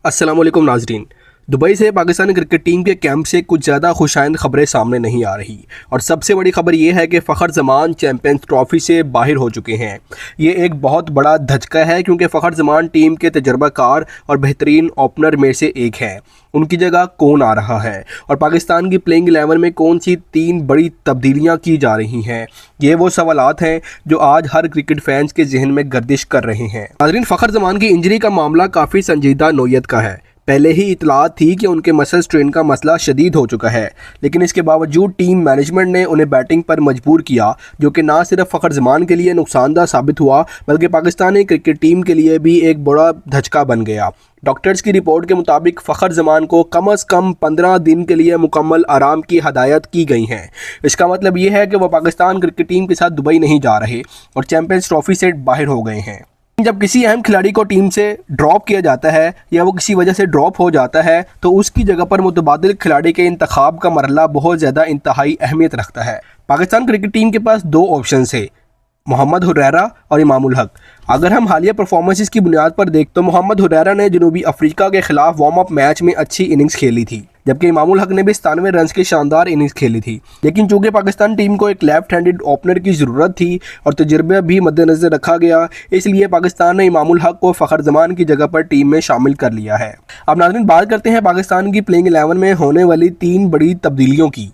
अस्सलाम वालेकुम नाजरीन। दुबई से पाकिस्तानी क्रिकेट टीम के कैंप से कुछ ज़्यादा खुशाइंद खबरें सामने नहीं आ रही और सबसे बड़ी खबर ये है कि फ़खर जमान चैंपियंस ट्रॉफ़ी से बाहर हो चुके हैं। ये एक बहुत बड़ा धचका है क्योंकि फ़खर जमान टीम के तजर्बाकार और बेहतरीन ओपनर में से एक है। उनकी जगह कौन आ रहा है और पाकिस्तान की प्लेइंग 11 में कौन सी 3 बड़ी तब्दीलियां की जा रही हैं, ये वो सवालात हैं जो आज हर क्रिकेट फैंस के जहन में गर्दिश कर रहे हैं। नाज़रीन, फ़खर जमान की इंजरी का मामला काफ़ी संजीदा नौयत का है। पहले ही इतलात थी कि उनके मसल स्ट्रेन का मसला शदीद हो चुका है, लेकिन इसके बावजूद टीम मैनेजमेंट ने उन्हें बैटिंग पर मजबूर किया, जो कि ना सिर्फ फ़खर जमान के लिए नुकसानदा साबित हुआ बल्कि पाकिस्तानी क्रिकेट टीम के लिए भी एक बड़ा धचका बन गया। डॉक्टर्स की रिपोर्ट के मुताबिक फ़खर जमान को कम अज़ कम 15 दिन के लिए मुकम्मल आराम की हदायत की गई है। इसका मतलब ये है कि वह पाकिस्तान क्रिकेट टीम के साथ दुबई नहीं जा रहे और चैंपियंस ट्रॉफ़ी से बाहर हो गए हैं। जब किसी अहम खिलाड़ी को टीम से ड्रॉप किया जाता है या वो किसी वजह से ड्रॉप हो जाता है तो उसकी जगह पर मुतबादिल खिलाड़ी के इंतखाब का मरहला बहुत ज़्यादा इंतहाई अहमियत रखता है। पाकिस्तान क्रिकेट टीम के पास 2 ऑप्शन है, मोहम्मद हुरैरा और इमामुल हक। अगर हम हालिया परफॉर्मेंसेस की बुनियाद पर देख तो मोहम्मद हुरैरा ने जनूबी अफ्रीका के खिलाफ वार्म अप मैच में अच्छी इनिंग्स खेली थी, जबकि इमामुल हक ने भी 97 रन की शानदार इनिंग्स खेली थी। लेकिन चूंकि पाकिस्तान टीम को एक लेफ्ट हैंडेड ओपनर की ज़रूरत थी और तजुर्बा भी मद्देनजर रखा गया, इसलिए पाकिस्तान ने इमामुल हक को फ़खर जमान की जगह पर टीम में शामिल कर लिया है। अब नाज़रीन, बात करते हैं पाकिस्तान की प्लेइंग 11 में होने वाली 3 बड़ी तब्दीलियों की।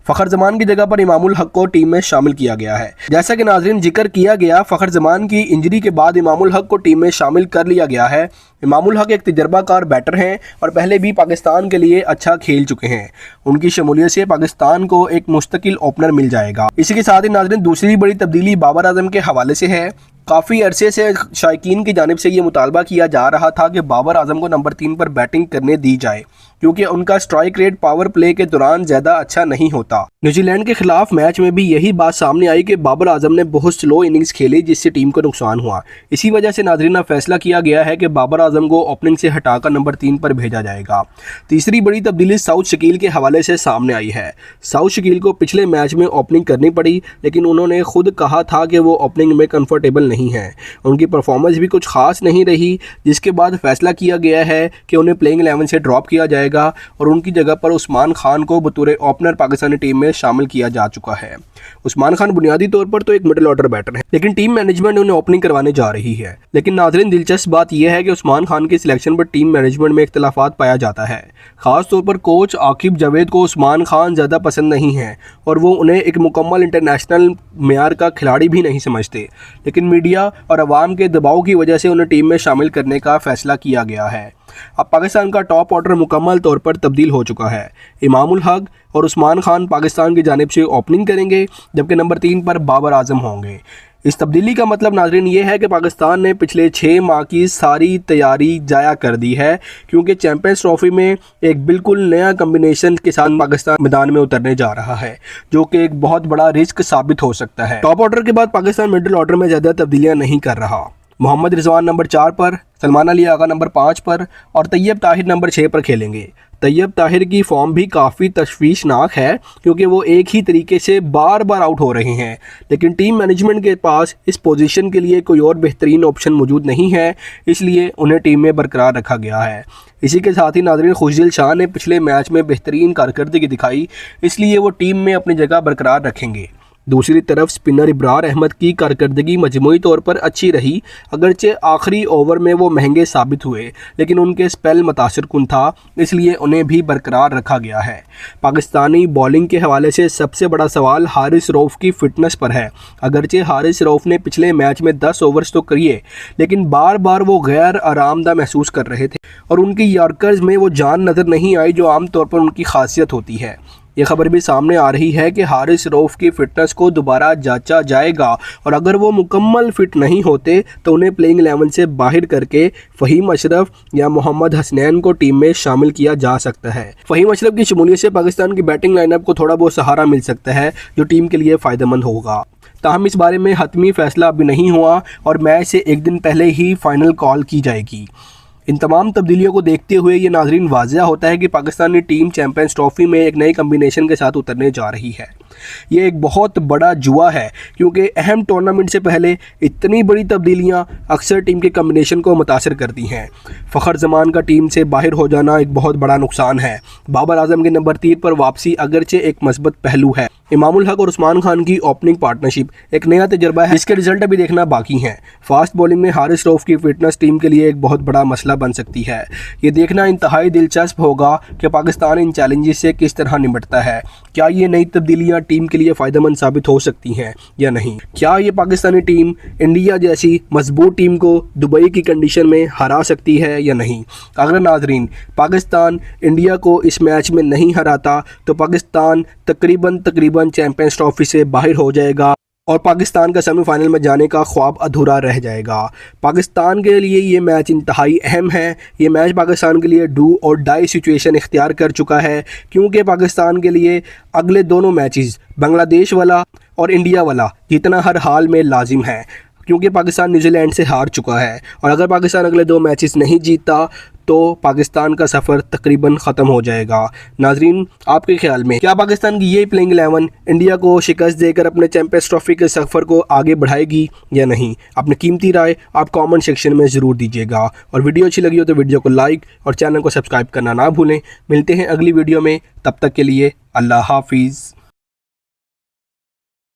फ़खर जमान की जगह पर इमामुल हक को टीम में शामिल किया गया है। जैसा कि नाज़रीन जिक्र किया गया, फ़खर जमान की इंजरी के बाद इमामुल हक को टीम में शामिल कर लिया गया है। इमामुल हक एक तजर्बाकार बैटर हैं और पहले भी पाकिस्तान के लिए अच्छा खेल चुके हैं। उनकी शमूलियत से पाकिस्तान को एक मुस्तकिल ओपनर मिल जाएगा। इसी के साथ ही नाज़रीन दूसरी बड़ी तब्दीली बाबर आजम के हवाले से है। काफ़ी अरसे से शायकीन की जानिब से ये मुतालबा किया जा रहा था कि बाबर आजम को नंबर 3 पर बैटिंग करने दी जाए, क्योंकि उनका स्ट्राइक रेट पावर प्ले के दौरान ज़्यादा अच्छा नहीं होता। न्यूजीलैंड के खिलाफ मैच में भी यही बात सामने आई कि बाबर आजम ने बहुत स्लो इनिंग्स खेली, जिससे टीम को नुकसान हुआ। इसी वजह से नाज़रीन फैसला किया गया है कि बाबर आजम को ओपनिंग से हटाकर नंबर 3 पर भेजा जाएगा। तीसरी बड़ी तब्दीली साउथ शकील के हवाले से सामने आई है। साउथ शकील को पिछले मैच में ओपनिंग करनी पड़ी, लेकिन उन्होंने खुद कहा था कि वो ओपनिंग में कंफर्टेबल नहीं है। उनकी परफॉर्मेंस भी कुछ खास नहीं रही, जिसके बाद फैसला किया गया है कि उन्हें प्लेइंग 11 से ड्रॉप किया जाएगा और उनकी जगह पर उस्मान खान को बतौर ओपनर पाकिस्तानी टीम में शामिल किया जा चुका है। उस्मान खान बुनियादी तौर पर तो एक मिडिल ऑर्डर बैटर है, लेकिन टीम मैनेजमेंट उन्हें ओपनिंग करवाने जा रही है। लेकिन नाज़रीन, दिलचस्प बात यह है कि उस्मान खान की सिलेक्शन पर टीम मैनेजमेंट में इख्तलाफात पाया जाता है। खास तौर पर कोच आकिब जावेद को उस्मान खान ज़्यादा पसंद नहीं है और वो उन्हें एक मुकम्मल इंटरनेशनल मेयार का खिलाड़ी भी नहीं समझते। लेकिन मीडिया और अवाम के दबाव की वजह से उन्हें टीम में शामिल करने का फैसला किया गया है। अब पाकिस्तान का टॉप ऑर्डर मुकम्मल तौर पर तब्दील हो चुका है। इमामुल हक और उस्मान खान पाकिस्तान की जानिब से ओपनिंग करेंगे, जबकि नंबर 3 पर बाबर आजम होंगे। इस तब्दीली का मतलब नाज़रीन ये है कि पाकिस्तान ने पिछले 6 माह की सारी तैयारी ज़ाया कर दी है, क्योंकि चैंपियंस ट्रॉफ़ी में एक बिल्कुल नया कम्बिनेशन के साथ पाकिस्तान मैदान में उतरने जा रहा है, जो कि एक बहुत बड़ा रिस्क साबित हो सकता है। टॉप ऑर्डर के बाद पाकिस्तान मिडिल ऑर्डर में ज़्यादा तब्दीलियाँ नहीं कर रहा। मोहम्मद रिजवान नंबर 4 पर, सलमान अली आगा नंबर 5 पर और तैयब ताहिर नंबर 6 पर खेलेंगे। तैयब ताहिर की फॉर्म भी काफ़ी तशवीशनाक है, क्योंकि वो एक ही तरीके से बार बार आउट हो रहे हैं। लेकिन टीम मैनेजमेंट के पास इस पोजीशन के लिए कोई और बेहतरीन ऑप्शन मौजूद नहीं है, इसलिए उन्हें टीम में बरकरार रखा गया है। इसी के साथ ही नाज़रीन खुशदिल शाह ने पिछले मैच में बेहतरीन कारकर्दगी दिखाई, इसलिए वो टीम में अपनी जगह बरकरार रखेंगे। दूसरी तरफ स्पिनर इब्रार अहमद की कारकर्दगी मजमूई तौर पर अच्छी रही, अगरचे आखिरी ओवर में वो महंगे साबित हुए, लेकिन उनके स्पेल मुतासिर कुन था, इसलिए उन्हें भी बरकरार रखा गया है। पाकिस्तानी बॉलिंग के हवाले से सबसे बड़ा सवाल हारिस रऊफ़ की फ़िटनेस पर है। अगरचे हारिस रऊफ़ ने पिछले मैच में 10 ओवर्स तो किए, लेकिन बार बार वो गैर आरामदा महसूस कर रहे थे और उनकी यॉर्कर्स में वो जान नज़र नहीं आई जो आम तौर पर उनकी खासियत होती है। ये खबर भी सामने आ रही है कि हारिस रऊफ़ की फ़िटनेस को दोबारा जांचा जाएगा और अगर वो मुकम्मल फ़िट नहीं होते तो उन्हें प्लेइंग 11 से बाहर करके फ़हीम अशरफ या मोहम्मद हसनैन को टीम में शामिल किया जा सकता है। फ़हीम अशरफ की शमूलियत से पाकिस्तान की बैटिंग लाइनअप को थोड़ा बहुत सहारा मिल सकता है, जो टीम के लिए फ़ायदेमंद होगा। ताहम इस बारे में हतमी फ़ैसला अभी नहीं हुआ और मैच से एक दिन पहले ही फ़ाइनल कॉल की जाएगी। इन तमाम तब्दीलियों को देखते हुए ये नाज़रीन वाज़िया होता है कि पाकिस्तानी टीम चैंपियंस ट्रॉफ़ी में एक नई कम्बिनेशन के साथ उतरने जा रही है। ये एक बहुत बड़ा जुआ है, क्योंकि अहम टूर्नामेंट से पहले इतनी बड़ी तब्दीलियां अक्सर टीम के कॉम्बिनेशन को मुतासर करती हैं। फ़खर जमान का टीम से बाहर हो जाना एक बहुत बड़ा नुकसान है। बाबर आजम के नंबर 3 पर वापसी अगरचे एक मस्बत पहलू है। इमामुल हक और उस्मान खान की ओपनिंग पार्टनरशिप एक नया तजर्बा है, जिसके रिजल्ट अभी देखना बाकी हैं। फास्ट बॉलिंग में हारिस रऊफ की फिटनेस टीम के लिए एक बहुत बड़ा मसला बन सकती है। ये देखना इंतहाई दिलचस्प होगा कि पाकिस्तान इन चैलेंजेस से किस तरह निपटता है। क्या ये नई तब्दीलियां टीम के लिए फ़ायदेमंद साबित हो सकती हैं या नहीं? क्या ये पाकिस्तानी टीम इंडिया जैसी मजबूत टीम को दुबई की कंडीशन में हरा सकती है या नहीं? अगर नाजरीन पाकिस्तान इंडिया को इस मैच में नहीं हराता तो पाकिस्तान तकरीबन चैंपियंस ट्रॉफी से बाहर हो जाएगा और पाकिस्तान का सेमीफाइनल में जाने का ख्वाब अधूरा रह जाएगा। पाकिस्तान के लिए ये मैच इंतहाई अहम है। ये मैच पाकिस्तान के लिए डू और डाई सिचुएशन इख्तियार कर चुका है, क्योंकि पाकिस्तान के लिए अगले दोनों मैचेस बांग्लादेश वाला और इंडिया वाला जीतना हर हाल में लाजिम है, क्योंकि पाकिस्तान न्यूजीलैंड से हार चुका है। और अगर पाकिस्तान अगले 2 मैचेस नहीं जीतता तो पाकिस्तान का सफ़र तकरीबन ख़त्म हो जाएगा। नाजरीन, आपके ख्याल में क्या पाकिस्तान की ये प्लेइंग 11 इंडिया को शिकस्त देकर अपने चैंपियंस ट्रॉफी के सफ़र को आगे बढ़ाएगी या नहीं? अपनी कीमती राय आप कमेंट सेक्शन में ज़रूर दीजिएगा। और वीडियो अच्छी लगी हो तो वीडियो को लाइक और चैनल को सब्सक्राइब करना ना भूलें। मिलते हैं अगली वीडियो में, तब तक के लिए अल्लाह हाफिज़।